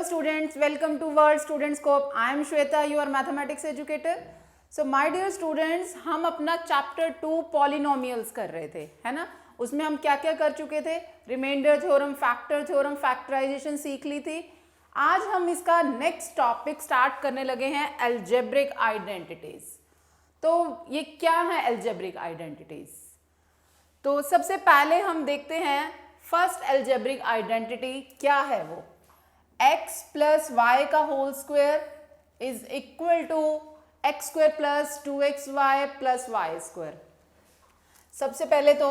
Hello students, welcome to World Student Scope. I am Shweta, your mathematics educator. So my dear students, हम अपना chapter 2 polynomials कर रहे थे, है ना. उसमें हम क्या क्या कर चुके थे, remainder theorem, factor theorem, factorization सीख ली थी. आज हम इसका नेक्स्ट टॉपिक स्टार्ट करने लगे हैं, अलजेब्रिक आइडेंटिटीज. तो ये क्या है अलजेब्रिक आइडेंटिटीज? तो सबसे पहले हम देखते हैं फर्स्ट अलजेब्रिक आइडेंटिटी क्या है. वो x प्लस वाई का whole square is equal to x square plus 2xy plus y square. सबसे पहले तो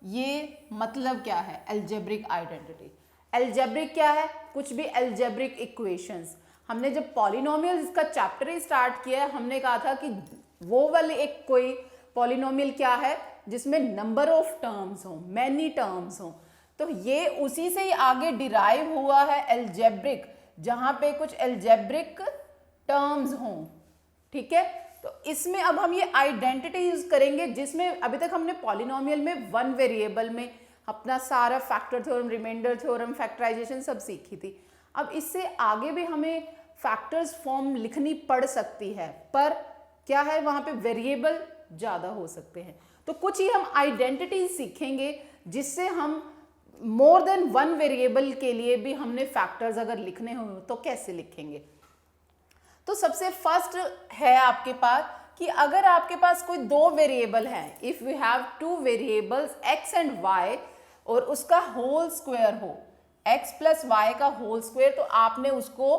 ये मतलब क्या है अलजेब्रिक आइडेंटिटी. अलजेब्रिक क्या है? कुछ भी अलजेब्रिक इक्वेशंस. हमने जब पॉलिनोमियल्स का चैप्टर ही स्टार्ट किया, हमने कहा था कि वो वाले एक कोई पॉलिनोमियल क्या है जिसमें नंबर ऑफ टर्म्स हो, मैनी टर्म्स हो. तो ये उसी से ही आगे डिराइव हुआ है अलजेब्रिक, जहां पे कुछ अलजेब्रिक टर्म्स हों. ठीक है, तो इसमें अब हम ये आइडेंटिटी यूज करेंगे, जिसमें अभी तक हमने पॉलिनोमियल में वन वेरिएबल में अपना सारा factor theorem, remainder theorem, factorization सब सीखी थी. अब इससे आगे भी हमें फैक्टर्स फॉर्म लिखनी पड़ सकती है, पर क्या है वहां पे वेरिएबल ज्यादा हो सकते हैं. तो कुछ ही हम आइडेंटिटी सीखेंगे जिससे हम मोर देन वन वेरिएबल के लिए भी हमने फैक्टर्स अगर लिखने हो तो कैसे लिखेंगे. तो सबसे फर्स्ट है आपके पास कि अगर आपके पास कोई दो वेरिएबल हैं, if we have two variables x and y और उसका होल स्क्वायर हो, x प्लस वाई का होल स्क्वायर, तो आपने उसको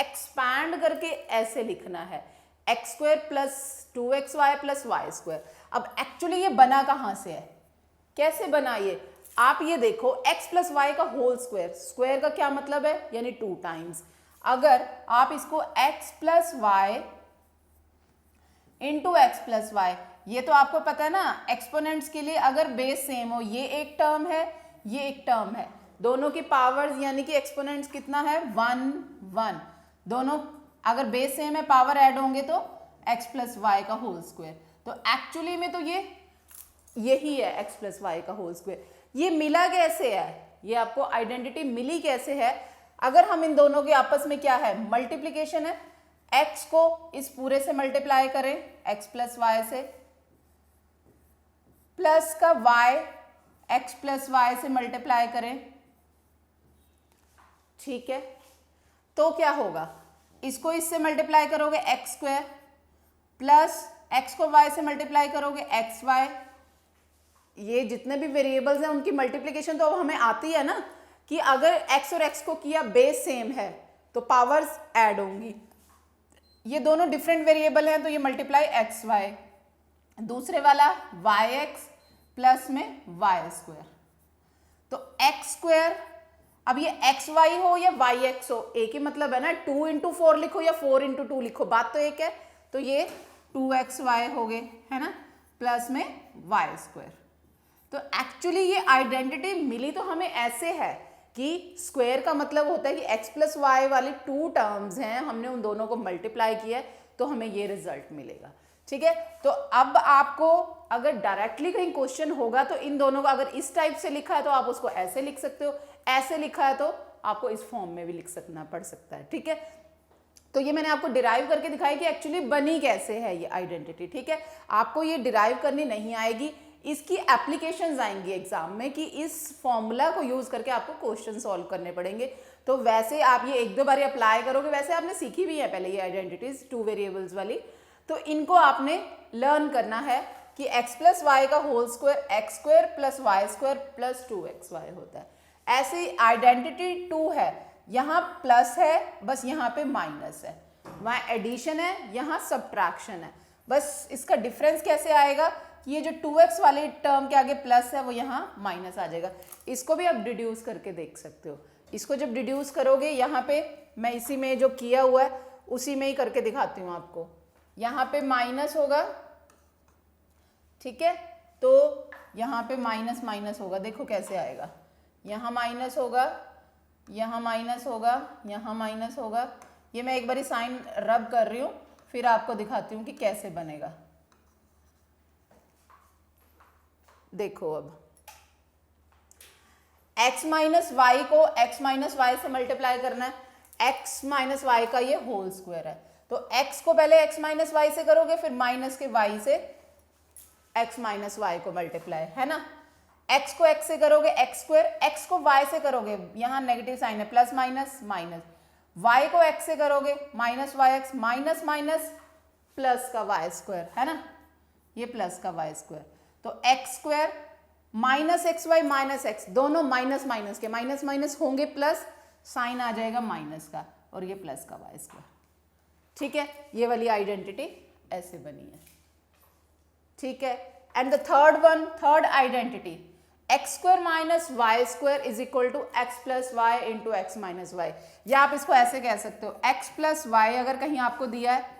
एक्सपैंड करके ऐसे लिखना है x square plus 2xy plus y square. अब एक्चुअली ये बना कहाँ से है, कैसे बना ये? आप ये देखो x प्लस वाई का होल स्क्वायर, स्क्वायर का क्या मतलब है, यानी 2 टाइम्स. अगर आप इसको x plus y into x plus y, ये तो आपको पता है ना एक्सपोनेंट्स के लिए अगर बेस सेम हो, ये एक टर्म है, ये एक टर्म है, दोनों की पावर्स यानी कि एक्सपोनेंट्स कितना है 1 1, दोनों अगर बेस सेम है पावर ऐड होंगे तो x प्लस वाई का होल स्क्वायर. तो एक्चुअली में तो ये यही है x प्लस वाई का होल स्क्वायर. ये मिला कैसे है, ये आपको आइडेंटिटी मिली कैसे है? अगर हम इन दोनों के आपस में क्या है, मल्टीप्लीकेशन है. x को इस पूरे से मल्टीप्लाई करें x प्लस वाई से, प्लस का y x प्लस वाई से मल्टीप्लाई करें. ठीक है, तो क्या होगा, इसको इससे मल्टीप्लाई करोगे एक्स स्क्वायर, प्लस x को y से मल्टीप्लाई करोगे एक्स वाई. ये जितने भी वेरिएबल्स हैं उनकी मल्टीप्लिकेशन तो अब हमें आती है ना, कि अगर x और x को किया बेस सेम है तो पावर्स ऐड होंगी. ये दोनों डिफरेंट वेरिएबल हैं तो ये मल्टीप्लाई एक्स वाई, दूसरे वाला वाई एक्स प्लस में वाई स्क्वायर. तो एक्स स्क्वायर, अब ये एक्स वाई हो या वाई एक्स हो, एक ही मतलब है ना. 2 इंटू 4 लिखो या 4 इंटू 2 लिखो, बात तो एक है. तो ये 2xy हो गए, है ना, प्लस में वाई स्क्वायर. तो एक्चुअली ये आइडेंटिटी मिली तो हमें ऐसे है कि स्क्वायर का मतलब होता है कि x प्लस वाई वाली 2 टर्म्स हैं, हमने उन दोनों को मल्टीप्लाई किया तो हमें ये रिजल्ट मिलेगा. ठीक है, तो अब आपको अगर डायरेक्टली कहीं क्वेश्चन होगा तो इन दोनों को अगर इस टाइप से लिखा है तो आप उसको ऐसे लिख सकते हो, ऐसे लिखा है तो आपको इस फॉर्म में भी लिख सकना पड़ सकता है. ठीक है, तो ये मैंने आपको डिराइव करके दिखाई कि एक्चुअली बनी कैसे है ये आइडेंटिटी. ठीक है, आपको ये डिराइव करनी नहीं आएगी, इसकी एप्लीकेशंस आएंगी एग्जाम में कि इस फॉर्मूला को यूज करके आपको क्वेश्चन सॉल्व करने पड़ेंगे. तो वैसे आप ये एक दो बार अप्लाई करोगे, वैसे आपने सीखी भी है पहले ये आइडेंटिटीज 2 वेरिएबल्स वाली, तो इनको आपने लर्न करना है कि x प्लस वाई का whole square x square plus y square plus 2xy होता है. ऐसी आइडेंटिटी 2 है, यहाँ प्लस है, बस यहाँ पे माइनस है, वहाँ एडिशन है, यहाँ सब्ट्रैक्शन है. बस इसका डिफरेंस कैसे आएगा कि ये जो 2x वाले टर्म के आगे प्लस है वो यहाँ माइनस आ जाएगा. इसको भी आप डिड्यूस करके देख सकते हो. इसको जब डिड्यूस करोगे, यहाँ पे मैं इसी में जो किया हुआ है उसी में ही करके दिखाती हूँ आपको. यहाँ पे माइनस होगा, ठीक है, तो यहाँ पे माइनस माइनस होगा, देखो कैसे आएगा. यहाँ माइनस होगा, यहाँ माइनस होगा, यहाँ माइनस होगा. ये मैं एक बारी साइन रब कर रही हूँ, फिर आपको दिखाती हूँ कि कैसे बनेगा. देखो अब x माइनस वाई को x माइनस वाई से मल्टीप्लाई करना है. x माइनस वाई का ये होल स्क्वायर है। तो x को पहले x माइनस वाई से करोगे, फिर माइनस के y से x माइनस वाई को मल्टीप्लाई, है ना। x को x से करोगे x स्क्वायर, x को y से करोगे, यहाँ नेगेटिव साइन है, प्लस माइनस माइनस, y को x से करोगे minus y x, minus minus plus का वाई स्क्वायर, है ना, ये प्लस का वाई स्क्वायर। तो x square minus x y minus x, दोनों माइनस माइनस के माइनस माइनस होंगे प्लस, साइन आ जाएगा माइनस का, और ये प्लस का वाई स्क्वायर। ठीक है, ये वाली आइडेंटिटी ऐसे बनी है। ठीक है, and the third one, third identity, x square minus y square is equal to x plus y into x minus y. या आप इसको ऐसे कह सकते हो, एक्स प्लस वाई अगर कहीं आपको दिया है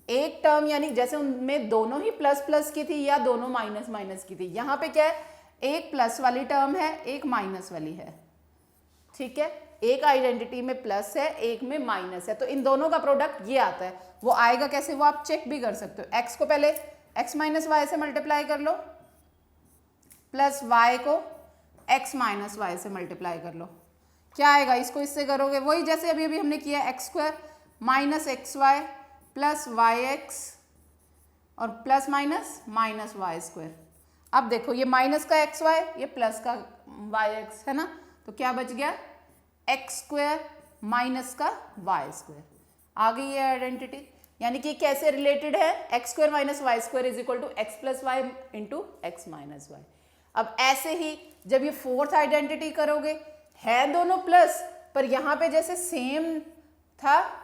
एक टर्म, यानी जैसे उनमें दोनों ही प्लस प्लस की थी या दोनों माइनस माइनस की थी, यहाँ पे क्या है, एक प्लस वाली टर्म है, एक माइनस वाली है। ठीक है, एक आइडेंटिटी में प्लस है, एक में माइनस है, तो इन दोनों का प्रोडक्ट ये आता है। वो आएगा कैसे, वो आप चेक भी कर सकते हो। एक्स को पहले एक्स माइनस वाई से मल्टीप्लाई कर लो, प्लस वाई को एक्स माइनस वाई से मल्टीप्लाई कर लो, क्या आएगा, इसको इससे करोगे, वही जैसे अभी अभी हमने किया, x square minus x y plus y x और plus minus minus y square. अब देखो ये माइनस का एक्स वाई, ये प्लस का वाई एक्स, है ना, तो क्या बच गया, एक्स स्क्वायर माइनस का वाई स्क्वायर। आ गई ये आइडेंटिटी, यानी कि कैसे रिलेटेड है, x square minus y square is equal to x plus y into x minus y. अब ऐसे ही जब ये फोर्थ आइडेंटिटी करोगे, है दोनों प्लस, पर यहाँ पे जैसे सेम था,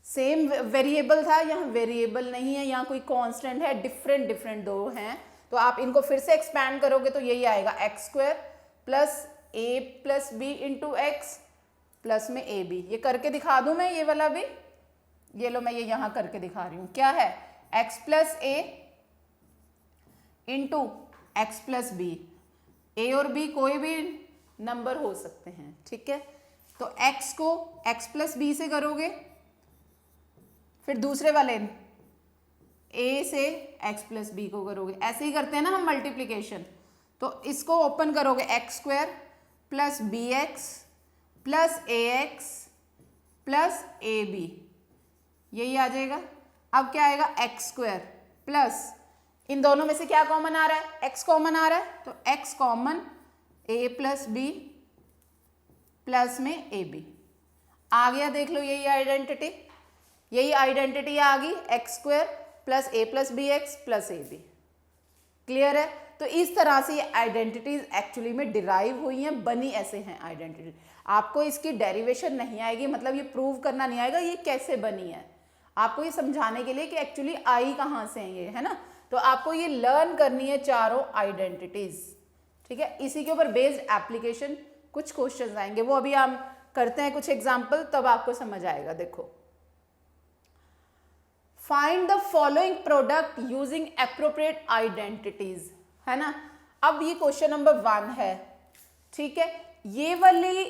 सेम वेरिएबल था, यहाँ वेरिएबल नहीं है, यहाँ कोई कांस्टेंट है, डिफरेंट डिफरेंट दो हैं, तो आप इनको फिर से एक्सपैंड करोगे तो यही आएगा, x square plus a plus b into x plus में ए बी। ये करके दिखा दूं मैं, ये वाला भी, ये लो मैं ये यहाँ करके दिखा रही हूँ, क्या है, x plus a into x plus B, ए और बी कोई भी नंबर हो सकते हैं। ठीक है, तो एक्स को एक्स प्लस बी से करोगे, फिर दूसरे वाले a से x प्लस बी को करोगे, ऐसे ही करते हैं ना हम मल्टीप्लीकेशन। तो इसको ओपन करोगे, x square plus b x plus a x plus a b, यही आ जाएगा। अब क्या आएगा, एक्स स्क्वायर प्लस, इन दोनों में से क्या कॉमन आ रहा है, x कॉमन आ रहा है, तो x common a plus b plus में ए बी आ गया। देख लो यही आइडेंटिटी, यही आइडेंटिटी आ गई, x square plus a plus b x plus a b. Clear है, तो इस तरह से ये आइडेंटिटीज एक्चुअली में डिराइव हुई हैं, बनी ऐसे हैं आइडेंटिटी। आपको इसकी डेरिवेशन नहीं आएगी, मतलब ये प्रूव करना नहीं आएगा ये कैसे बनी है, आपको ये समझाने के लिए कि एक्चुअली आई कहाँ से है ये, है ना। तो आपको ये लर्न करनी है चारों आइडेंटिटीज। ठीक है, इसी के ऊपर बेस्ड एप्लीकेशन कुछ क्वेश्चंस आएंगे, वो अभी हम करते हैं कुछ एग्जाम्पल, तब आपको समझ आएगा। देखो, find the following product using appropriate identities, है ना। अब ये क्वेश्चन नंबर 1 है। ठीक है, ये वाली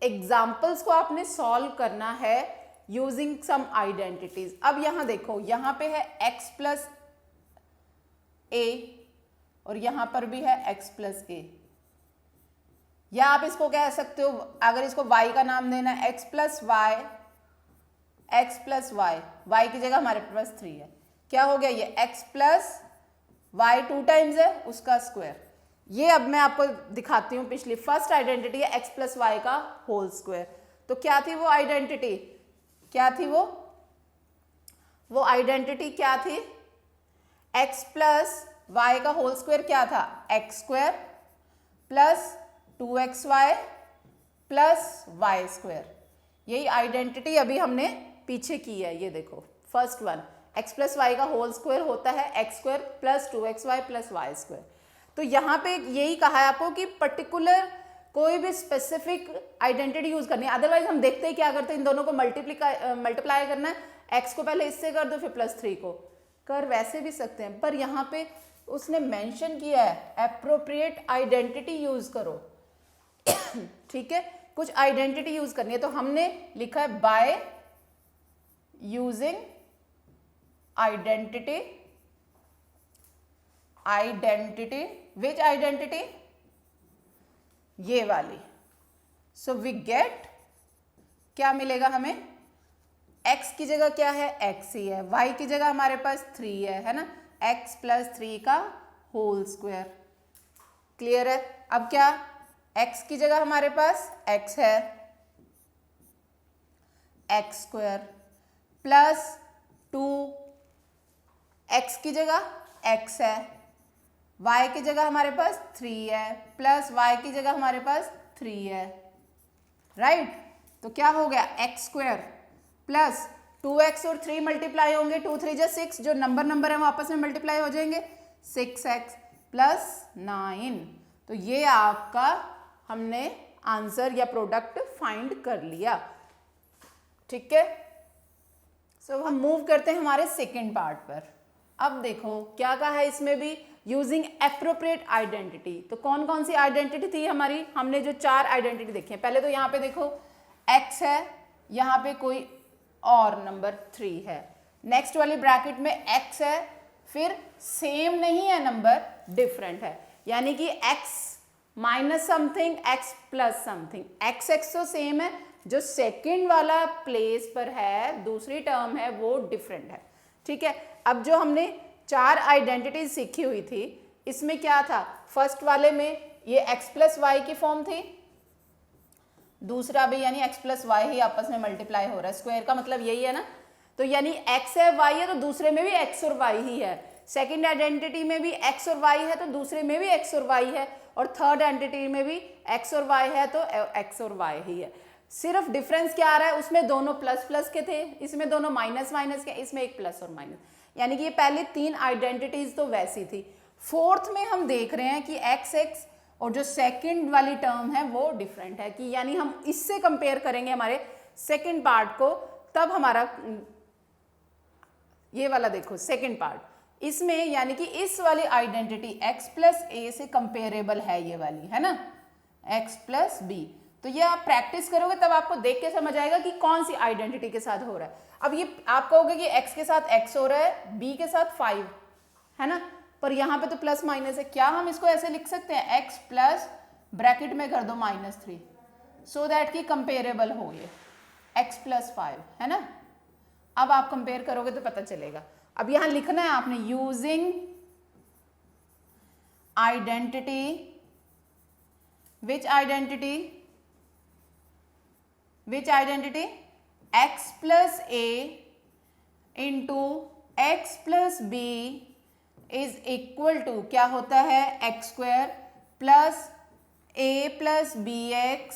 एग्जाम्पल्स को आपने सॉल्व करना है यूजिंग सम आइडेंटिटीज। अब यहां देखो, यहां पे है x प्लस ए और यहां पर भी है x प्लस ए, या आप इसको कह सकते हो, अगर इसको y का नाम देना है, x plus y, x plus y, y की जगह हमारे पास 3 है, क्या हो गया, ये x प्लस वाई 2 टाइम्स है उसका स्क्वायर। ये अब मैं आपको दिखाती हूँ, पिछली फर्स्ट आइडेंटिटी है x प्लस वाई का होल स्क्वायर। तो क्या थी वो आइडेंटिटी, क्या थी वो आइडेंटिटी क्या थी, x प्लस वाई का होल स्क्वायर क्या था, x square plus 2xy plus y square. यही आइडेंटिटी अभी हमने पीछे की है, ये देखो first one, x plus y का होल स्क्वायर होता है x square plus 2xy plus y square. तो यहाँ पे यही कहा है आपको कि पर्टिकुलर कोई भी स्पेसिफिक आइडेंटिटी यूज करनी है, अदरवाइज हम देखते हैं क्या करते हैं, इन दोनों को मल्टीप्लाई करना है, x को पहले इससे कर दो फिर प्लस 3 को कर, वैसे भी सकते हैं, पर यहाँ पे उसने मेंशन किया है एप्रोप्रिएट आइडेंटिटी यूज करो। ठीक है, कुछ आइडेंटिटी यूज करनी है, तो हमने लिखा है by using identity, which identity, ये वाली। सो वी गेट क्या मिलेगा हमें, x की जगह क्या है, x ही है, y की जगह हमारे पास 3 है ना, x + 3 का होल स्क्वायर। क्लियर है। अब क्या, x की जगह हमारे पास x है, x² प्लस 2, x की जगह x है, y की जगह हमारे पास 3 है, प्लस y की जगह हमारे पास 3 है, राइट। तो क्या हो गया, x² प्लस 2x और 3 मल्टीप्लाई होंगे, 2 3 = 6, जो नंबर है वो आपस में मल्टीप्लाई हो जाएंगे, 6x + 9। तो ये आपका हमने आंसर या प्रोडक्ट फाइंड कर लिया। ठीक है, सो हम मूव करते हैं हमारे सेकेंड पार्ट पर। अब देखो क्या कहा है इसमें भी, यूजिंग एप्रोप्रिएट आइडेंटिटी। तो कौन कौन सी आइडेंटिटी थी हमारी, हमने जो 4 आइडेंटिटी देखी है। पहले तो यहाँ पे देखो x है, यहाँ पे कोई और नंबर 3 है, नेक्स्ट वाली ब्रैकेट में x है, फिर सेम नहीं है नंबर, डिफरेंट है, यानी कि x minus something, x plus something, x तो सेम है, जो सेकंड वाला प्लेस पर है, दूसरी टर्म है, वो डिफरेंट है। ठीक है, अब जो हमने 4 आइडेंटिटीज सीखी हुई थी, इसमें क्या था, फर्स्ट वाले में ये x + y की फॉर्म थी, दूसरा भी यानी x + y ही आपस में मल्टीप्लाई हो रहा है, स्क्वायर का मतलब यही है ना, तो यानी x है y है, तो दूसरे में भी x और y ही है, सेकंड आइडेंटिटी में भी x और y है, तो दूसरे में भी x और y है, और थर्ड आइडेंटिटी में भी x और y है, तो x और y ही है। सिर्फ डिफरेंस क्या आ रहा है, उसमें दोनों प्लस प्लस के थे, इसमें दोनों माइनस माइनस के, इसमें एक प्लस और माइनस, यानी कि ये पहले 3 आइडेंटिटीज तो वैसी थी। फोर्थ में हम देख रहे हैं कि x और जो सेकंड वाली टर्म है वो डिफरेंट है, कि यानी हम इससे कंपेयर करेंगे हमारे सेकंड पार्ट को, तब हमारा ये वाला देखो सेकंड पार्ट, इसमें यानी कि इस वाली आइडेंटिटी x + a से कंपेरेबल है, ये वाली है ना, x + b। तो ये आप प्रैक्टिस करोगे तब आपको देख के समझ आएगा कि कौन सी आइडेंटिटी के साथ हो रहा है। अब ये आप कहोगे कि x के साथ x हो रहा है, b के साथ 5 है ना, पर यहाँ पे तो प्लस माइनस है, क्या हम इसको ऐसे लिख सकते हैं, x प्लस ब्रैकेट में कर दो -3, सो दैट कि कंपेरेबल हो ये x + 5 है ना। अब आप कंपेयर करोगे तो पता चलेगा। अब यहां लिखना है आपने, using identity, which identity x + a into x + b is equal to क्या होता है, x² plus a + bx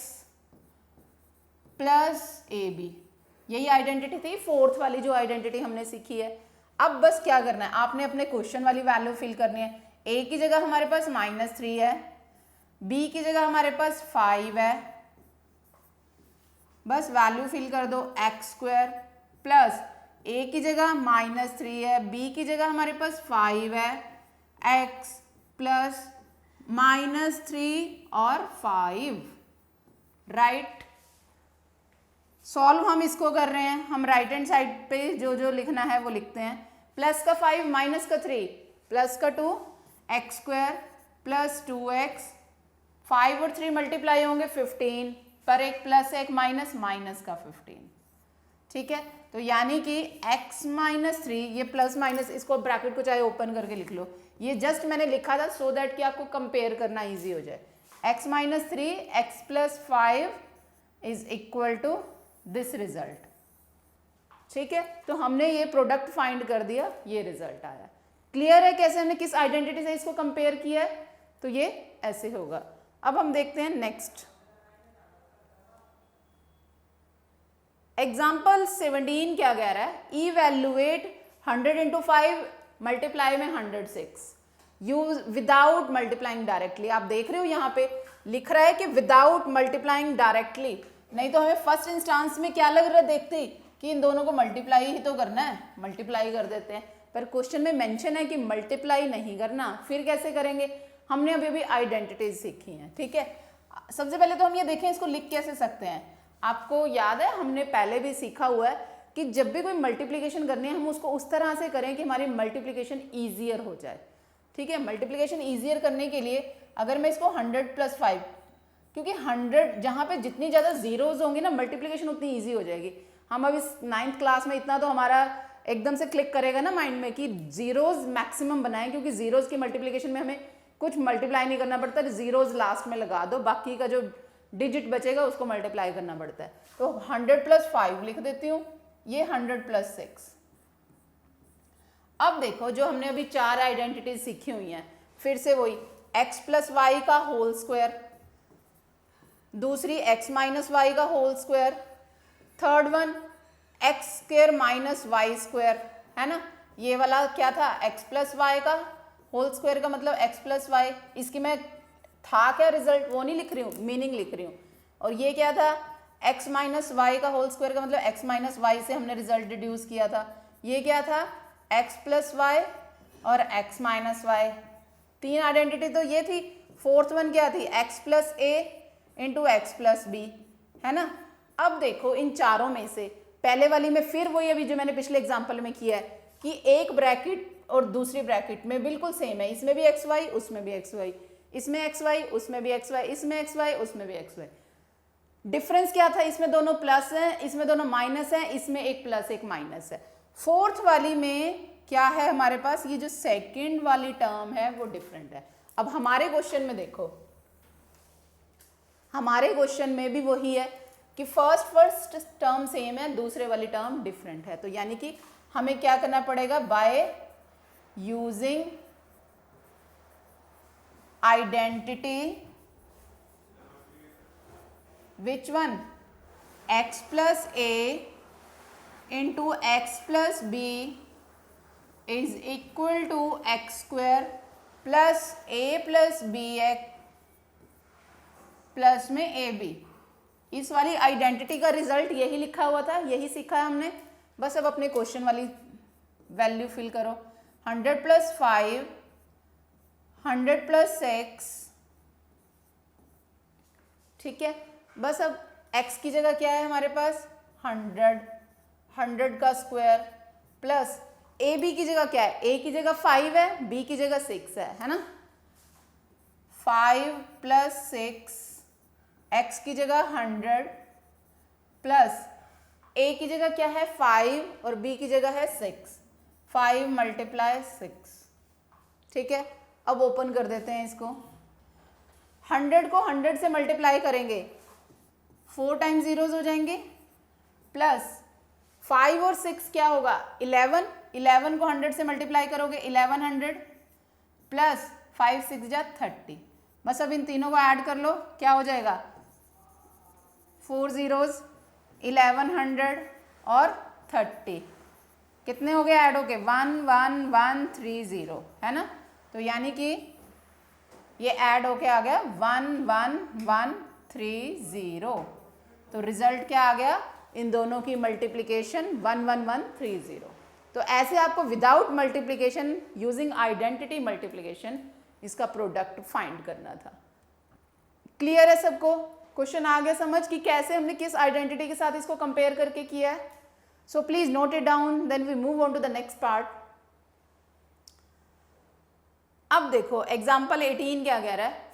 plus ab। यही आइडेंटिटी थी फोर्थ वाली जो आइडेंटिटी हमने सीखी है। अब बस क्या करना है, आपने अपने क्वेश्चन वाली वैल्यू फिल करनी है। a की जगह हमारे पास -3 है, b की जगह हमारे पास 5 है, बस वैल्यू फिल कर दो, x² प्लस a की जगह -3 है, b की जगह हमारे पास 5 है, x प्लस -3 और 5, राइट। सॉल्व हम इसको कर रहे हैं, हम राइट हैंड साइड पे जो जो लिखना है वो लिखते हैं, प्लस का 5 माइनस का 3 प्लस का 2, x² प्लस 2x, 5 और 3 मल्टीप्लाई होंगे 15, पर एक प्लस एक माइनस, माइनस का 15। ठीक है, तो यानी कि x - 3, ये प्लस माइनस, इसको ब्रैकेट को चाहे ओपन करके लिख लो, ये जस्ट मैंने लिखा था सो दैट कि आपको कंपेयर करना इजी हो जाए। x - 3 x + 5 is equal to this result. ठीक है, तो हमने ये प्रोडक्ट फाइंड कर दिया, ये रिजल्ट आया। क्लियर है कैसे हमने किस आइडेंटिटी से इसको कंपेयर किया है, तो ये ऐसे होगा। अब हम देखते हैं नेक्स्ट एग्जाम्पल 17 क्या कह रहा है, इवैल्यूएट 100 × 5 मल्टीप्लाई में 106 यूज विदाउट मल्टीप्लाइंग डायरेक्टली। आप देख रहे हो यहाँ पे लिख रहा है कि विदाउट मल्टीप्लाइंग डायरेक्टली, नहीं तो हमें फर्स्ट इंस्टांस में क्या लग रहा है देखते कि इन दोनों को मल्टीप्लाई ही तो करना है, मल्टीप्लाई कर देते हैं, पर क्वेश्चन में मेंशन है कि मल्टीप्लाई नहीं करना। फिर कैसे करेंगे, हमने अभी आइडेंटिटीज सीखी हैं। ठीक है, सबसे पहले तो हम ये देखें इसको लिख कैसे सकते हैं। आपको याद है हमने पहले भी सीखा हुआ है कि जब भी कोई मल्टीप्लिकेशन करनी है हम उसको उस तरह से करें कि हमारी मल्टीप्लिकेशन ईजियर हो जाए। ठीक है, मल्टीप्लिकेशन ईजियर करने के लिए अगर मैं इसको 100 + 5 क्योंकि 100 जहाँ पे जितनी ज़्यादा जीरोज होंगे ना मल्टीप्लिकेशन उतनी ईजी हो जाएगी। हम अब इस 9th क्लास में इतना तो हमारा एकदम से क्लिक करेगा ना माइंड में कि जीरोज मैक्सिमम बनाएं, क्योंकि जीरोज की मल्टीप्लिकेशन में हमें कुछ मल्टीप्लाई नहीं करना पड़ता, जीरोज लास्ट में लगा दो, बाकी का जो डिजिट बचेगा उसको मल्टीप्लाई करना पड़ता है। तो 100 + 5 लिख देती हूँ, ये 100 + 6। अब देखो जो हमने अभी 4 आइडेंटिटीज सीखी हुई हैं, फिर से वही x + y का होल स्क्वायर, दूसरी x - y का whole square, third one x² - y², है ना। ये वाला क्या था, x + y का होल स्क्वायर का मतलब x + y, इसकी मैं था क्या रिजल्ट वो नहीं लिख रही हूँ, मीनिंग लिख रही हूँ। और ये क्या था, x - y का होल स्क्वायर का मतलब x - y से हमने रिजल्ट डिड्यूस किया था। ये क्या था, x + y और x - y। 3 आइडेंटिटी तो ये थी। फोर्थ वन क्या थी, x + a × x + b, है ना। अब देखो इन चारों में से पहले वाली में फिर वही अभी जो मैंने पिछले एग्जाम्पल में किया है कि एक ब्रैकेट और दूसरी ब्रैकेट में बिल्कुल सेम है, इसमें भी xy उसमें भी xy, इसमें xy उसमें भी xy, इसमें xy उसमें भी xy। डिफरेंस क्या था, इसमें दोनों प्लस हैं, इसमें दोनों माइनस हैं, इसमें एक प्लस एक माइनस है। फोर्थ वाली में क्या है हमारे पास, ये जो सेकंड वाली टर्म है वो डिफरेंट है। अब हमारे क्वेश्चन में देखो, हमारे क्वेश्चन में भी वही है कि फर्स्ट टर्म सेम है, दूसरे वाली टर्म डिफरेंट है। तो यानी कि हमें क्या करना पड़ेगा, by using identity, which one, x + a × x + b is equal to x² + a + bx plus में ab। इस वाली आइडेंटिटी का रिजल्ट यही लिखा हुआ था, यही सीखा है हमने। बस अब अपने क्वेश्चन वाली वैल्यू फिल करो, 100 + 5, 100 + 6, ठीक है। बस अब x की जगह क्या है हमारे पास, 100, 100 का स्क्वायर, प्लस ए बी की जगह क्या है, a की जगह 5 है, b की जगह 6 है ना। 5 + 6, x की जगह 100 प्लस a की जगह क्या है 5 और b की जगह है 6, 5 × 6, ठीक है। अब ओपन कर देते हैं इसको, 100 को 100 से मल्टीप्लाई करेंगे 4 टाइम्स जीरोज हो जाएंगे, प्लस 5 और 6 क्या होगा 11, 11 को 100 से मल्टीप्लाई करोगे 1100, प्लस 5 6 जा 30। बस अब इन तीनों को ऐड कर लो, क्या हो जाएगा 4 zeros, 1100 और 30, कितने हो गए ऐड हो गए 11130, है ना। तो यानी कि ये ऐड होके आ गया 11130। तो रिजल्ट क्या आ गया, इन दोनों की मल्टीप्लिकेशन 11130। तो ऐसे आपको without multiplication using identity multiplication इसका प्रोडक्ट फाइंड करना था। क्लियर है सबको, क्वेश्चन आ गया समझ कि कैसे हमने किस आइडेंटिटी के साथ इसको कंपेयर करके किया है। So please note it down, then we move on to the next part. अब देखो एग्जाम्पल 18 क्या कह रहा है,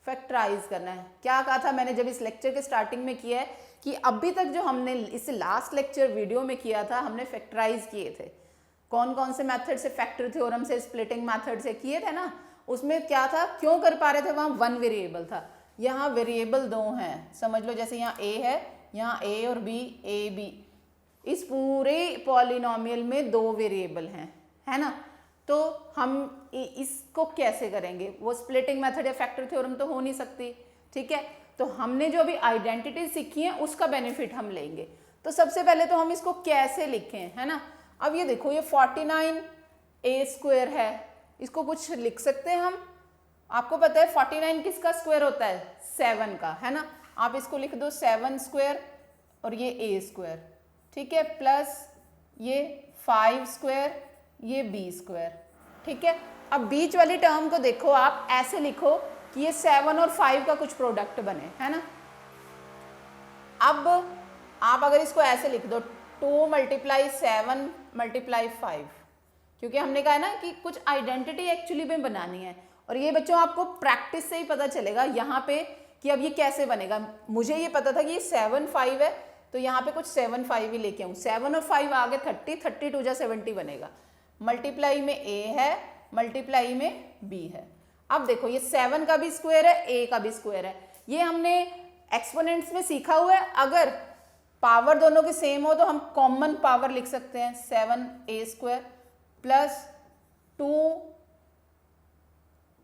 फैक्टराइज करना है। क्या कहा था मैंने जब इस लेक्चर के स्टार्टिंग में किया है कि अभी तक जो हमने इस लास्ट लेक्चर वीडियो में किया था, हमने फैक्टराइज किए थे। कौन कौन से मेथड से, फैक्टर थ्योरम से, स्प्लिटिंग मेथड से किए थे ना। उसमें क्या था, क्यों कर पा रहे थे, वहां 1 वेरिएबल था। यहाँ वेरिएबल 2 हैं, समझ लो जैसे यहाँ a है, यहाँ a और b, a b, इस पूरे पॉलिनोमियल में 2 वेरिएबल हैं, है ना। तो हम इसको कैसे करेंगे, वो स्प्लिटिंग मेथड या फैक्टर थ्योरम तो हो नहीं सकती, ठीक है। तो हमने जो अभी आइडेंटिटी सीखी है उसका बेनिफिट हम लेंगे। तो सबसे पहले तो हम इसको कैसे लिखें, है ना। अब ये देखो ये 49a² है, इसको कुछ लिख सकते हैं हम। आपको पता है 49 किसका स्क्वायर होता है, 7 का, है ना। आप इसको लिख दो 7² और ये a², ठीक है, प्लस ये 5², ये b², ठीक है। अब बीच वाली टर्म को देखो, आप ऐसे लिखो कि ये 7 और 5 का कुछ प्रोडक्ट बने, है ना। अब आप अगर इसको ऐसे लिख दो 2 × 7 × 5, क्योंकि हमने कहा है ना कि कुछ आइडेंटिटी एक्चुअली में बनानी है और ये बच्चों आपको प्रैक्टिस से ही पता चलेगा यहाँ पे कि अब ये कैसे बनेगा। मुझे ये पता था कि ये 7 5 है, तो यहाँ पे कुछ 7 5 ही लेके आऊँ। 7 और 5 आगे 30, 32 जा 70 बनेगा। मल्टीप्लाई में a है, मल्टीप्लाई में b है। अब देखो ये 7 का भी स्क्वायर है, a का भी स्क्वायर है। ये हमने एक्सपोनेंट्स में सीखा हुआ है। अगर पावर दोनों के सेम हो तो हम कॉमन पावर लिख सकते हैं 7a square plus 2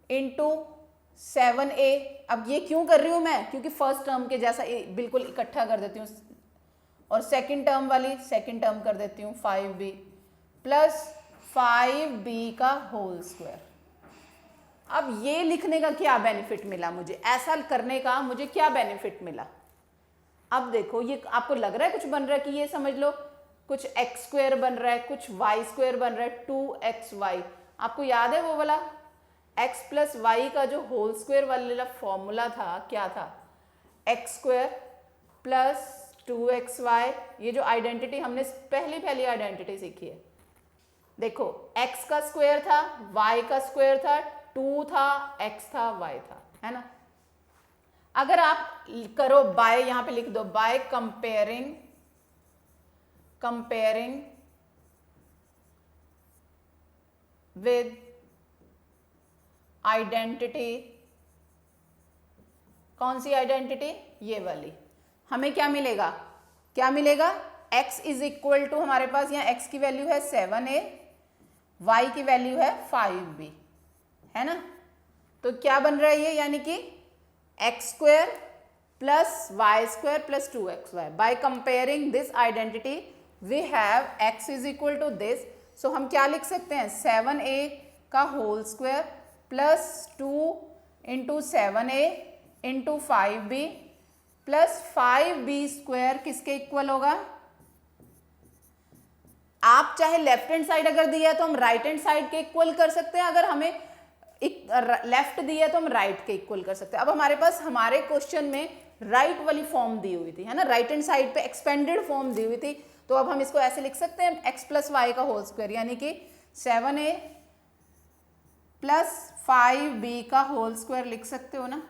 into 7a। अब ये क्यों कर रही हूं मैं, क्योंकि फर्स्ट टर्म के जैसा बिल्कुल इकट्ठा कर देती हूँ, और सेकंड टर्म वाली सेकंड टर्म कर देती हूँ 5b प्लस 5b का होल स्क्वायर। अब ये लिखने का क्या बेनिफिट मिला मुझे, ऐसा करने का मुझे क्या बेनिफिट मिला। अब देखो ये आपको लग रहा है कुछ बन रहा है कि ये समझ लो कुछ एक्स स्क्वायर बन रहा है, कुछ वाई स्क्वायर बन रहा है, 2xy। आपको याद है वो वाला x प्लस वाई का जो होल स्क्वायर वाला फॉर्मूला था, क्या था, एक्स स्क्वायर प्लस 2xy। ये जो आइडेंटिटी हमने पहली आइडेंटिटी सीखी है, देखो x का स्क्वायर था, y का स्क्वायर था, 2 था, x था, y था, है ना। अगर आप करो बाय, यहां पे लिख दो बाय कंपेयरिंग विद आइडेंटिटी, कौन सी आइडेंटिटी, ये वाली, हमें क्या मिलेगा, क्या मिलेगा, x इज इक्वल टू, हमारे पास यहाँ x की वैल्यू है 7a, y की वैल्यू है 5b, है ना। तो क्या बन रहा है ये, यानी कि x square plus y square plus 2xy। By comparing this identity we have x is equal to this. So हम क्या लिख सकते हैं, 7a का whole square plus 2 into 7a into 5b plus 5b square किसके इक्वल होगा। आप चाहे लेफ्ट हैंड साइड अगर दिया है तो हम राइट हैंड साइड के इक्वल कर सकते हैं, अगर हमें लेफ्ट दिया है तो हम राइट के इक्वल कर सकते हैं। अब हमारे पास हमारे क्वेश्चन में राइट वाली फॉर्म दी हुई थी, है ना, राइट हैंड साइड पे एक्सपेंडेड फॉर्म दी हुई थी, तो अब हम इसको ऐसे लिख सकते हैं x प्लस वाई का होल स्क्वायर, यानी कि 7a प्लस 5b का होल स्क्वायर लिख सकते हो ना,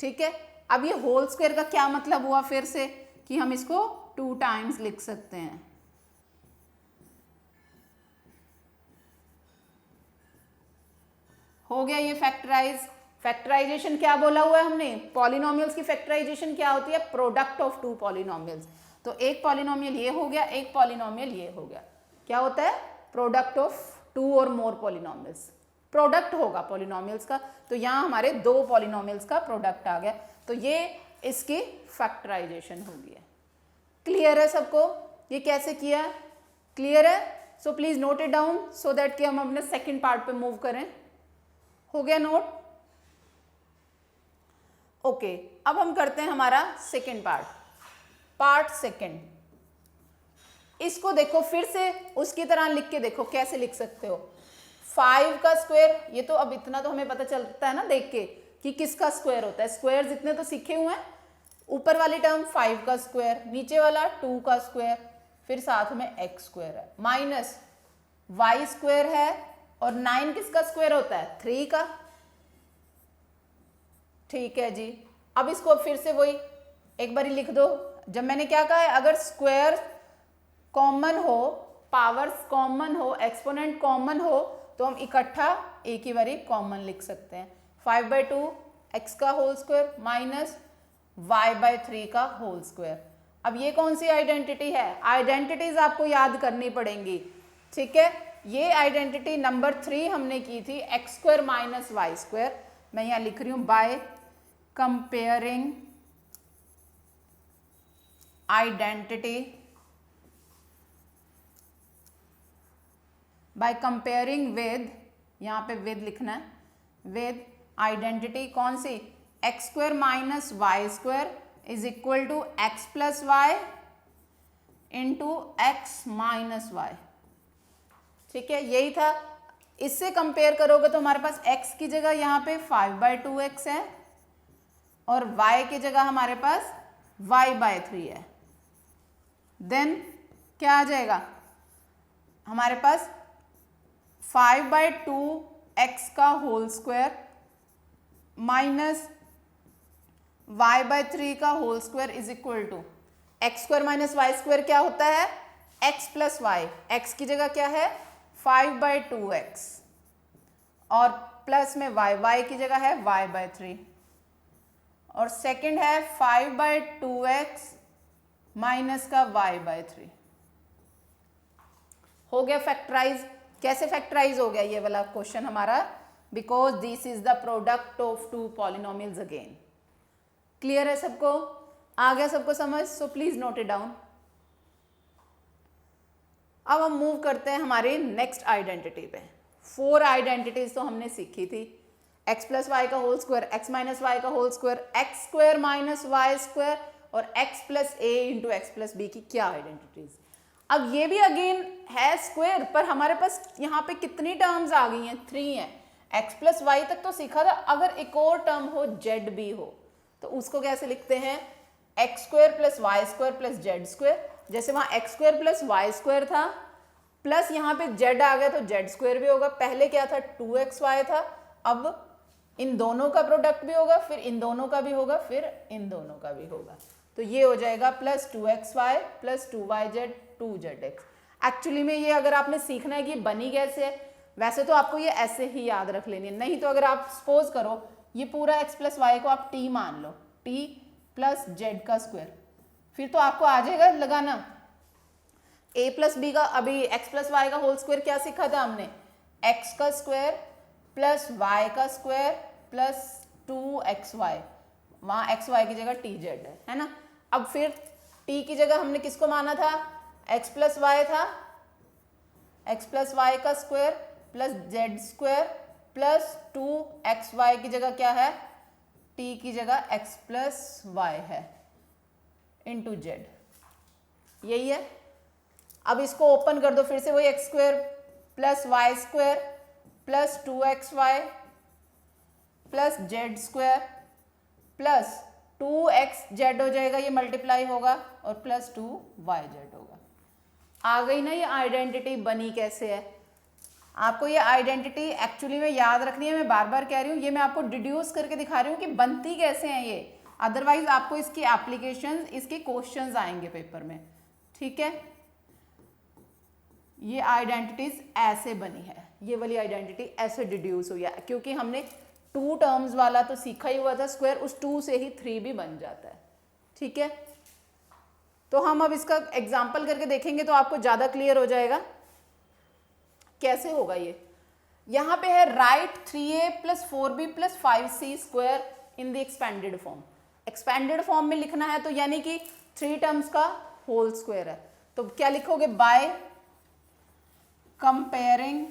ठीक है। अब ये होल स्क्वायर का क्या मतलब हुआ, फिर से कि हम इसको 2 टाइम्स लिख सकते हैं। हो गया ये फैक्टराइज। फैक्टराइजेशन क्या बोला हुआ है हमने, पॉलिनोमियल्स की फैक्टराइजेशन क्या होती है, प्रोडक्ट ऑफ 2 पॉलिनोमियल्स। तो एक पॉलिनोमियल ये हो गया, एक पॉलिनोमियल ये हो गया, क्या होता है, प्रोडक्ट ऑफ 2 और मोर पॉलिनोमियल्स, प्रोडक्ट होगा पॉलिनोमियल्स का। तो यहाँ हमारे 2 पॉलिनोमियल्स का प्रोडक्ट आ गया, तो ये इसकी फैक्टराइजेशन हो गई है। क्लियर है सबको, ये कैसे किया, क्लियर है। So please note it down so that कि हम अपने सेकेंड पार्ट पे मूव करें। हो गया नोट, ओके। अब हम करते हैं हमारा सेकेंड पार्ट सेकेंड। इसको देखो फिर से उसकी तरह लिख के देखो कैसे लिख सकते हो। 5 का स्क्वायर, ये तो अब इतना तो हमें पता चलता है ना देख के कि किसका स्क्वायर होता है, स्क्वायर जितने तो सीखे हुए हैं। ऊपर वाली टर्म 5 का स्क्वायर, नीचे वाला 2 का स्क्वायर, फिर साथ में x स्क्वायर है, माइनस y स्क्वायर है, और 9 किसका स्क्वायर होता है, 3 का, ठीक है जी। अब इसको फिर से वही एक बार लिख दो। जब मैंने क्या कहा है, अगर स्क्वायर कॉमन हो, पावर्स कॉमन हो, एक्सपोनेंट कॉमन हो, तो हम इकट्ठा एक ही बारी कॉमन लिख सकते हैं। 5/2 x का होल स्क्वायर माइनस y/3 का होल स्क्वायर। अब ये कौन सी आइडेंटिटी है, आइडेंटिटीज आपको याद करनी पड़ेंगी, ठीक है। ये आइडेंटिटी नंबर 3 हमने की थी, x square minus y square. मैं यहाँ लिख रही हूँ by comparing identity, by comparing with, यहाँ पे विद लिखना है, विद आइडेंटिटी कौन सी, x square minus y square is equal to x plus y into x minus y, ठीक है, यही था। इससे कंपेयर करोगे तो हमारे पास x की जगह यहाँ पे 5/2x है, और y की जगह हमारे पास y/3 है। देन क्या आ जाएगा, हमारे पास 5/2 एक्स का होल स्क्वायर माइनस y/3 का whole square is equal to x square minus y square क्या होता है, x प्लस वाई, एक्स की जगह क्या है 5/2x और प्लस में y की जगह है y/3 और सेकंड है 5/2x माइनस का y/3। हो गया फैक्टराइज। कैसे फैक्टराइज हो गया ये वाला क्वेश्चन हमारा, because this is the product of two polynomials again. Clear है सबको, आ गया सबको समझ, so please note it down. अब हम मूव करते हैं हमारी नेक्स्ट आइडेंटिटी पे। 4 आइडेंटिटीज तो हमने सीखी थी, x प्लस वाई का whole square, x minus y का whole square, x square minus y square और x plus a into x plus b की क्या आइडेंटिटीज। अब ये भी अगेन है स्क्वायर, पर हमारे पास यहाँ पे कितनी टर्म्स आ गई हैं, 3 हैं। x प्लस वाई तक तो सीखा था, अगर एक और टर्म हो जेड भी हो तो उसको कैसे लिखते हैं, x square plus y square plus z square. जैसे वहाँ x square plus y square था, प्लस यहाँ पे जेड आ गया तो जेड स्क्वायर भी होगा। पहले क्या था 2xy था, अब इन दोनों का प्रोडक्ट भी होगा, फिर इन दोनों का भी होगा, फिर इन दोनों का भी होगा। तो ये हो जाएगा plus 2xy plus 2yz 2zx। Actually में ये अगर आपने सीखना है कि बनी कैसे है, वैसे तो आपको ये ऐसे ही याद रख लेनी है, नहीं तो अगर आप सपोज करो ये पूरा x प्लस वाई को आप t मान लो, t प्लस जेड का स्क्वायर, फिर तो आपको आ जाएगा लगाना a प्लस बी का। अभी x प्लस वाई का होल स्क्वायर क्या सीखा था हमने, x का स्क्वायर प्लस y का स्क्वायर प्लस 2xy, वहाँ xy की जगह tz है ना। अब फिर t की जगह हमने किसको माना था, x प्लस वाई था, x प्लस वाई का square plus z square plus 2xy की जगह क्या है, t की जगह x प्लस वाई है इंटू जेड, यही है। अब इसको ओपन कर दो फिर से, वही x square plus y square plus 2xy plus z square plus 2xz हो जाएगा, ये मल्टीप्लाई होगा और प्लस 2yz होगा। आ गई ना ये आइडेंटिटी, बनी कैसे है। आपको ये आइडेंटिटी एक्चुअली में याद रखनी है, मैं बार बार कह रही हूँ, ये मैं आपको डिड्यूस करके दिखा रही हूँ कि बनती कैसे हैं ये, अदरवाइज आपको इसकी एप्लीकेशंस, इसके क्वेश्चंस आएंगे पेपर में, ठीक है। ये आइडेंटिटीज ऐसे बनी है, ये वाली आइडेंटिटी ऐसे डिड्यूस हुई है, क्योंकि हमने 2 टर्म्स वाला तो सीखा ही हुआ था स्क्वायर, उस 2 से ही 3 भी बन जाता है, ठीक है। तो हम अब इसका एग्जाम्पल करके देखेंगे तो आपको ज्यादा क्लियर हो जाएगा कैसे होगा ये। यहां पे है right 3a plus 4b plus 5c square in the expanded form. Expanded form में लिखना है तो यानी कि 3 टर्म्स का होल स्क्वायर है, तो क्या लिखोगे, by comparing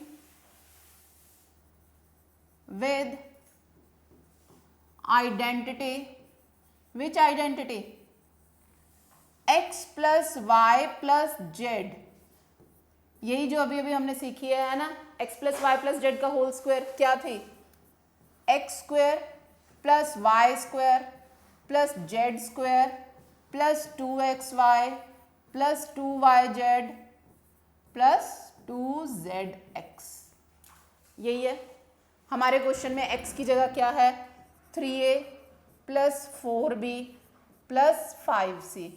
with identity, which identity, x plus y plus z, यही जो अभी अभी हमने सीखी है ना, x plus y plus z का होल स्क्वायर क्या थी, x square plus y square plus z square plus 2xy plus 2yz plus 2zx, यही है। हमारे क्वेश्चन में x की जगह क्या है, 3a plus 4b plus 5c,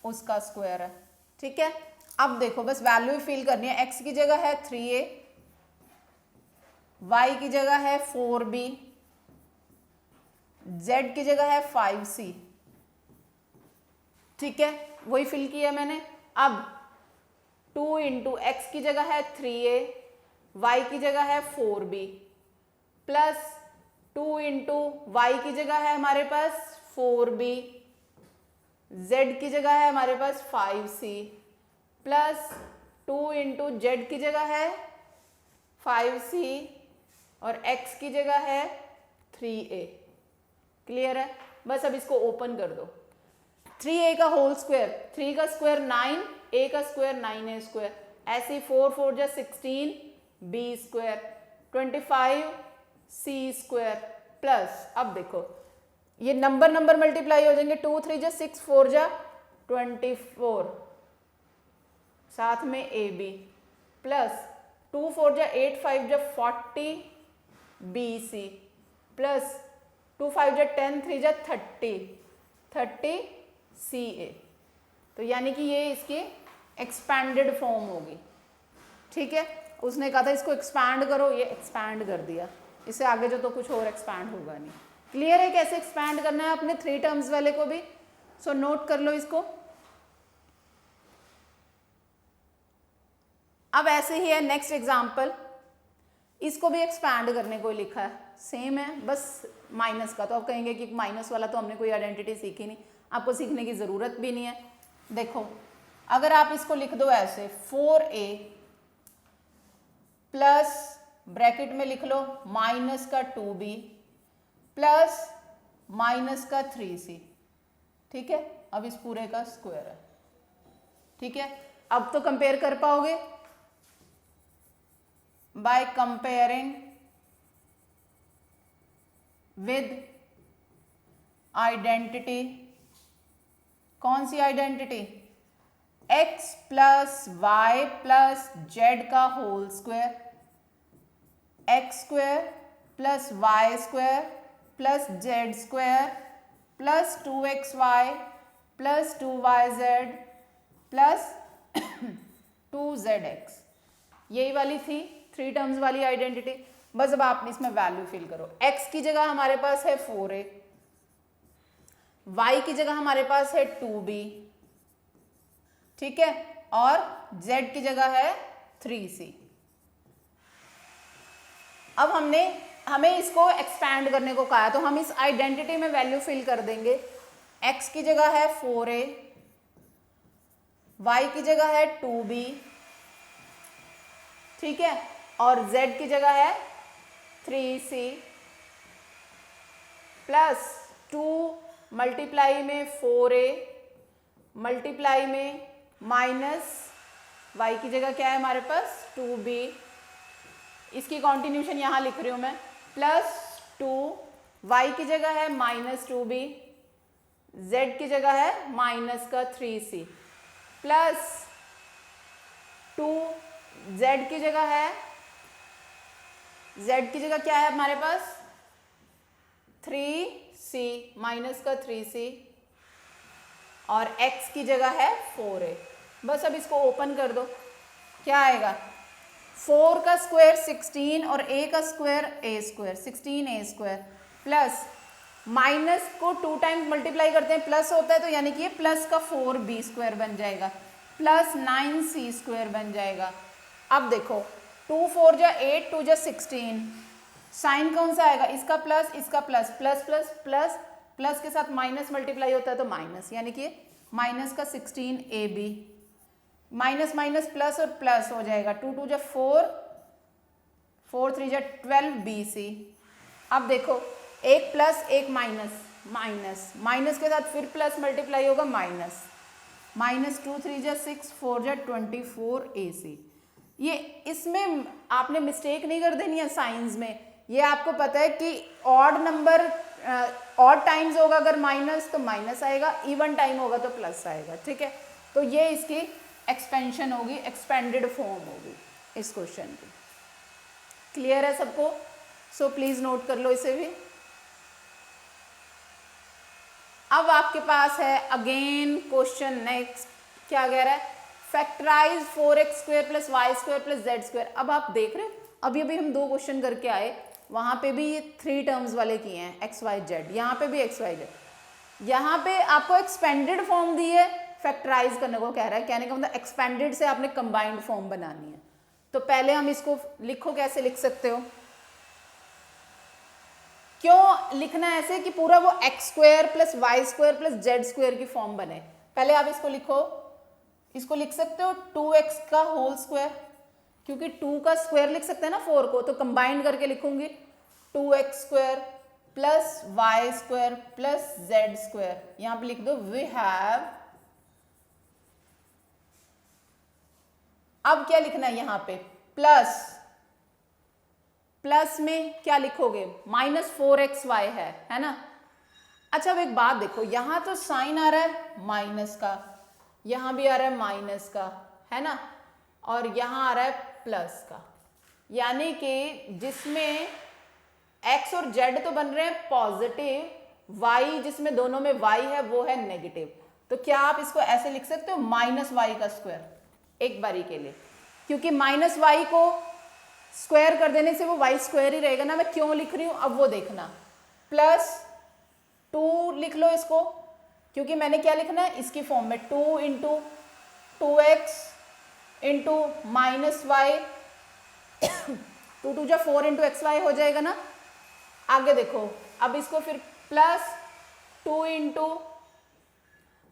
उसका स्क्वायर है, ठीक है। अब देखो बस वैल्यू फिल करनी है, x की जगह है 3a, y की जगह है 4b, z की जगह है 5c, ठीक है, वही फिल किया मैंने। अब 2 इंटू एक्स की जगह है 3a, y की जगह है 4b प्लस 2 इंटू वाई की जगह है हमारे पास 4b, z की जगह है हमारे पास 5c प्लस 2 इंटू जेड की जगह है 5c और x की जगह है 3a। क्लियर है, बस अब इसको ओपन कर दो। 3a का होल स्क्वायर, 3 का स्क्वायर 9, a का स्क्वायर 9a स्क्वायर, ऐसे 4 4 जा 16 b square 25 c square plus, अब देखो ये नंबर नंबर मल्टीप्लाई हो जाएंगे, 2 3 जा 6 4 जा 24, साथ में ab प्लस 2 4 जा 8 5 जा 40 बी सी प्लस 2 5 जा 10 3 जा 30 सी ए। तो यानी कि ये इसकी एक्सपैंडेड फॉर्म होगी। ठीक है, उसने कहा था इसको एक्सपैंड करो, ये एक्सपैंड कर दिया, इससे आगे जो तो कुछ और एक्सपैंड होगा नहीं। क्लियर है कैसे एक्सपैंड करना है अपने 3 टर्म्स वाले को भी? सो नोट कर लो इसको। अब ऐसे ही है नेक्स्ट एग्जाम्पल, इसको भी एक्सपैंड करने को लिखा है, सेम है बस माइनस का। तो आप कहेंगे कि माइनस वाला तो हमने कोई आइडेंटिटी सीखी नहीं, आपको सीखने की ज़रूरत भी नहीं है। देखो अगर आप इसको लिख दो ऐसे 4a प्लस ब्रैकेट में लिख लो माइनस का 2b प्लस माइनस का 3c। ठीक है, अब इस पूरे का स्क्वायर है। ठीक है, अब तो कंपेयर कर पाओगे बाय कंपेयरिंग विद आइडेंटिटी। कौन सी identity? x plus y plus z का whole square, x square plus y square plus z square plus 2xy plus 2yz plus 2zx। यही वाली थी 3 टर्म्स वाली आइडेंटिटी। बस अब आपने इसमें वैल्यू फिल करो। x की जगह हमारे पास है 4a, y की जगह हमारे पास है 2b, ठीक है, और z की जगह है 3c। अब हमें इसको एक्सपैंड करने को कहा है, तो हम इस आइडेंटिटी में वैल्यू फिल कर देंगे। x की जगह है 4a, y की जगह है 2b, ठीक है, और z की जगह है 3c प्लस 2 मल्टीप्लाई में 4a मल्टीप्लाई में माइनस y की जगह क्या है हमारे पास 2b, इसकी कॉन्टिन्यूशन यहाँ लिख रही हूँ मैं, प्लस 2 y की जगह है माइनस 2b, z की जगह है माइनस का 3c प्लस 2 z की जगह है, z की जगह क्या है हमारे पास 3c माइनस का 3c और x की जगह है 4a। बस अब इसको ओपन कर दो, क्या आएगा 4 का स्क्वायर 16 और a का square a square 16a square plus minus को 2 टाइम्स मल्टीप्लाई करते हैं प्लस होता है, तो यानी कि ये प्लस का 4b स्क्वायर बन जाएगा प्लस 9c स्क्वायर बन जाएगा। अब देखो 2 4 जा 8 2 जा 16, साइन कौन सा आएगा, इसका प्लस इसका plus, plus plus plus plus के साथ माइनस मल्टीप्लाई होता है तो माइनस, यानी कि माइनस का 16ab माइनस माइनस प्लस और प्लस हो जाएगा 2 2 जा 4 4 3 जा 12bc। अब देखो एक प्लस एक माइनस, माइनस माइनस के साथ फिर प्लस मल्टीप्लाई होगा माइनस, माइनस 2 3 जा 6 4 जा 24ac। ये इसमें आपने मिस्टेक नहीं कर देनी है साइंस में, ये आपको पता है कि ऑड नंबर ऑड टाइम्स होगा अगर माइनस तो माइनस आएगा, इवन टाइम होगा तो प्लस आएगा, ठीक है। तो ये इसकी एक्सपेंशन होगी, एक्सपेंडेड फॉर्म होगी इस क्वेश्चन की। क्लियर है सबको? सो प्लीज नोट कर लो इसे भी। अब आपके पास है अगेन क्वेश्चन नेक्स्ट, क्या कह रहा है, factorize 4x square plus y square plus z square. अब आप देख रहे हो अभी अभी हम 2 क्वेश्चन करके आए, वहां पे भी ये 3 टर्म्स वाले किए हैं एक्स वाई जेड, यहाँ पे भी एक्स वाई जेड, यहाँ पे आपको एक्सपेंडेड फॉर्म दी है, फैक्टराइज करने को कह रहा है, कहने का मतलब एक्सपेंडेड से आपने कंबाइंड फॉर्म बनानी है। तो पहले हम इसको लिखो, कैसे लिख सकते हो, क्यों लिखना है ऐसे कि पूरा वो x square plus y square plus z square की फॉर्म बने। पहले आप इसको लिखो, इसको लिख सकते हो 2x का होल स्क्वायर, क्योंकि 2 का स्क्वायर लिख सकते हैं ना 4 को, तो कंबाइंड करके लिखूंगी 2x square plus y square plus z square. यहां पे लिख दो वी हैव, अब क्या लिखना है यहाँ पे, प्लस, प्लस में क्या लिखोगे माइनस 4xy है ना। अच्छा अब एक बात देखो, यहां तो साइन आ रहा है माइनस का, यहां भी आ रहा है माइनस का, है ना, और यहां आ रहा है प्लस का, यानी कि जिसमें और जेड तो बन रहे हैं पॉजिटिव, y जिसमें दोनों में y है वो है नेगेटिव, तो क्या आप इसको ऐसे लिख सकते हो माइनस वाई का स्क्वायर एक बारी के लिए, क्योंकि माइनस वाई को स्क्वायर कर देने से वो वाई स्क्वायर ही रहेगा ना। मैं क्यों लिख रही हूं अब वो देखना। प्लस 2 लिख लो इसको, क्योंकि मैंने क्या लिखना है इसकी फॉर्म में 2 into 2x into minus Y, 2 2 जा 4 इंटू एक्स वाई हो जाएगा ना। आगे देखो, अब इसको फिर plus 2 into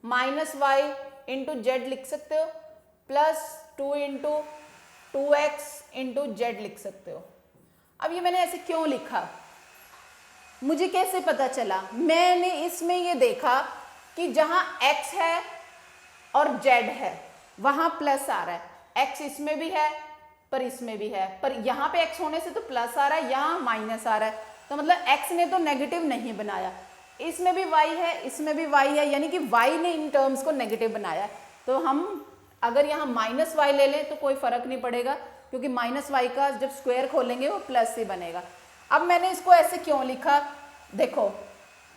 minus y into z लिख सकते हो, plus 2 into 2x into z लिख सकते हो। अब ये मैंने ऐसे क्यों लिखा, मुझे कैसे पता चला? मैंने इसमें ये देखा कि जहां x है और z है वहां प्लस आ रहा है, x इसमें भी है पर इसमें भी है, पर यहां पे x होने से तो प्लस आ रहा है, यहां माइनस आ रहा है, तो मतलब x ने तो नेगेटिव नहीं बनाया। इसमें भी y है इसमें भी y है, यानी कि y ने इन टर्म्स को नेगेटिव बनाया। तो हम अगर यहाँ माइनस वाई ले लें तो कोई फर्क नहीं पड़ेगा, क्योंकि माइनस वाई का जब स्क्वायर खोलेंगे वो प्लस ही बनेगा। अब मैंने इसको ऐसे क्यों लिखा, देखो,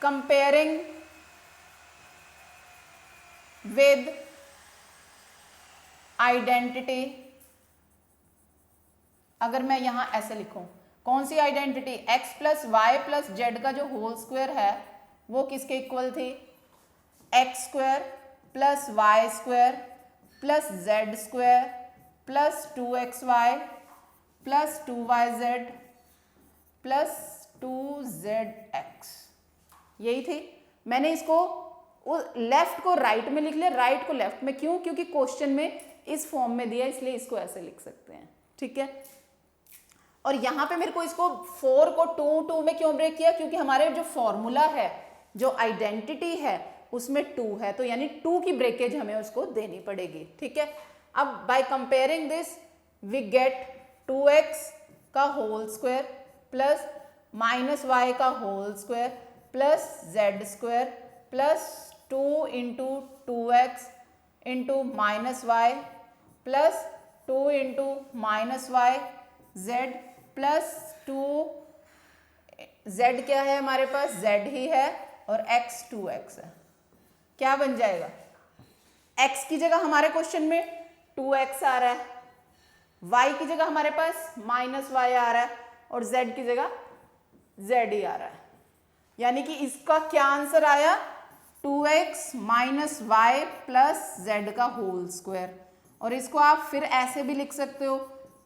कंपेयरिंग विद आइडेंटिटी, अगर मैं यहां ऐसे लिखूं, कौन सी identity, x plus y plus z का जो होल स्क्वायर है वो किसके इक्वल थी, x square plus y square plus z square plus 2xy plus 2yz plus 2zx, यही थी। मैंने इसको लेफ्ट को राइट में लिख लिया, राइट को लेफ्ट में, क्यों? क्योंकि क्वेश्चन में इस फॉर्म में दिया, इसलिए इसको ऐसे लिख सकते हैं, ठीक है। और यहाँ पे मेरे को इसको 4 को 2 2 में क्यों ब्रेक किया, क्योंकि हमारे जो फॉर्मूला है, जो आइडेंटिटी है उसमें 2 है, तो यानी 2 की ब्रेकेज हमें उसको देनी पड़ेगी, ठीक है। अब by comparing this we get 2x का whole square plus minus y का whole square plus z square plus 2 into 2x into minus y plus 2 into minus y z plus 2 z क्या है हमारे पास, z ही है, और x 2x है। क्या बन जाएगा, x की जगह हमारे क्वेश्चन में 2x आ रहा है, y की जगह हमारे पास माइनस वाई आ रहा है, और z की जगह z ही आ रहा है। यानी कि इसका क्या आंसर आया, 2x minus y plus z का होल स्क्वायर। और इसको आप फिर ऐसे भी लिख सकते हो,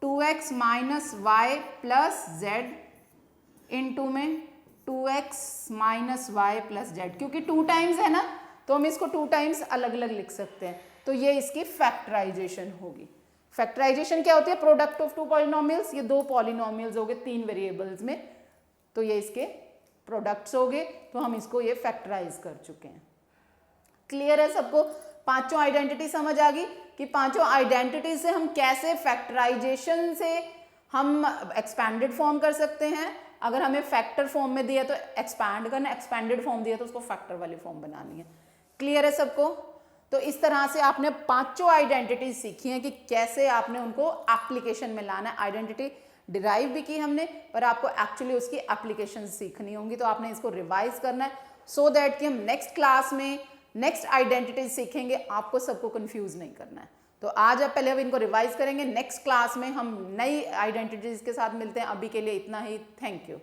2x minus y plus z into में 2x minus y plus Z, क्योंकि 2 टाइम्स है ना, तो हम इसको 2 टाइम्स अलग अलग लिख सकते हैं। तो ये इसकी फैक्टराइजेशन होगी। फैक्टराइजेशन क्या होती है, प्रोडक्ट ऑफ 2 पॉलिनोमियल्स, ये 2 पॉलिनोमियल्स हो गए 3 वेरिएबल्स में, तो ये इसके प्रोडक्ट्स हो गए, तो हम इसको ये फैक्टराइज कर चुके हैं। क्लियर है सबको? पांचों आइडेंटिटी समझ आ गई कि पांचों आइडेंटिटी से हम कैसे फैक्टराइजेशन से हम एक्सपैंडेड फॉर्म कर सकते हैं। अगर हमें फैक्टर फॉर्म में दिया तो एक्सपैंड करना, एक्सपैंडेड फॉर्म दिया तो उसको फैक्टर वाली फॉर्म बनानी है। क्लियर है सबको? तो इस तरह से आपने पांचों आइडेंटिटी सीखी हैं कि कैसे आपने उनको एप्लीकेशन में लाना है। आइडेंटिटी डिराइव भी की हमने, पर आपको एक्चुअली उसकी एप्लीकेशन सीखनी होंगी, तो आपने इसको रिवाइज करना है सो दैट कि हम नेक्स्ट क्लास में नेक्स्ट आइडेंटिटी सीखेंगे, आपको सबको कंफ्यूज नहीं करना है। तो आज आप पहले अब इनको रिवाइज करेंगे, नेक्स्ट क्लास में हम नई आइडेंटिटीज के साथ मिलते हैं। अभी के लिए इतना ही, थैंक यू।